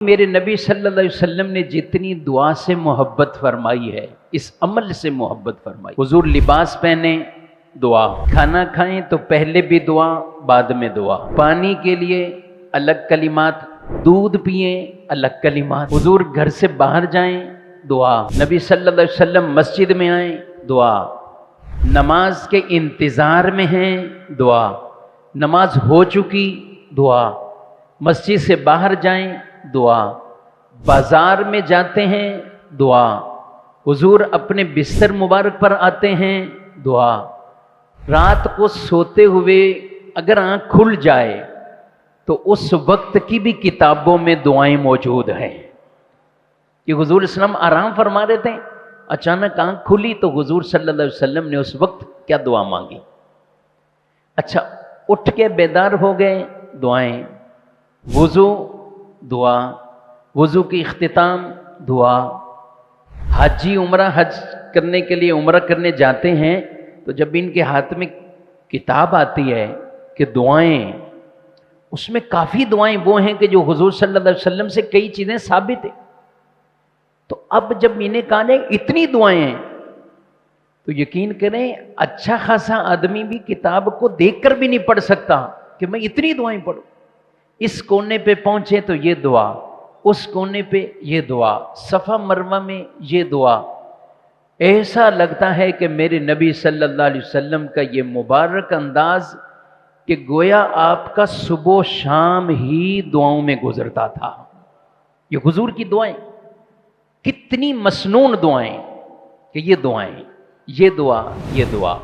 میرے نبی صلی اللہ علیہ وسلم نے جتنی دعا سے محبت فرمائی ہے، اس عمل سے محبت فرمائی۔ حضور لباس پہنے دعا، کھانا کھائیں تو پہلے بھی دعا بعد میں دعا، پانی کے لیے الگ کلمات، دودھ پئیں الگ کلمات، حضور گھر سے باہر جائیں دعا، نبی صلی اللہ علیہ وسلم مسجد میں آئیں دعا، نماز کے انتظار میں ہیں دعا، نماز ہو چکی دعا، مسجد سے باہر جائیں دعا، بازار میں جاتے ہیں دعا، حضور اپنے بستر مبارک پر آتے ہیں دعا، رات کو سوتے ہوئے اگر آنکھ کھل جائے تو اس وقت کی بھی کتابوں میں دعائیں موجود ہیں کہ حضور اسلام آرام فرما رہے تھے، اچانک آنکھ کھلی تو حضور صلی اللہ علیہ وسلم نے اس وقت کیا دعا مانگی۔ اچھا، اٹھ کے بیدار ہو گئے، دعائیں، وضو دعا، وضو کی اختتام دعا، حاجی عمرہ حج کرنے کے لیے عمرہ کرنے جاتے ہیں تو جب ان کے ہاتھ میں کتاب آتی ہے کہ دعائیں، اس میں کافی دعائیں وہ ہیں کہ جو حضور صلی اللہ علیہ وسلم سے کئی چیزیں ثابت ہیں۔ تو اب جب انہیں کہا جائے اتنی دعائیں ہیں تو یقین کریں اچھا خاصا آدمی بھی کتاب کو دیکھ کر بھی نہیں پڑھ سکتا کہ میں اتنی دعائیں پڑھوں۔ اس کونے پہ پہنچے تو یہ دعا، اس کونے پہ یہ دعا، صفا مروہ میں یہ دعا، ایسا لگتا ہے کہ میرے نبی صلی اللہ علیہ وسلم کا یہ مبارک انداز کہ گویا آپ کا صبح و شام ہی دعاؤں میں گزرتا تھا۔ یہ حضور کی دعائیں کتنی مسنون دعائیں کہ یہ دعائیں، یہ دعا، یہ دعا۔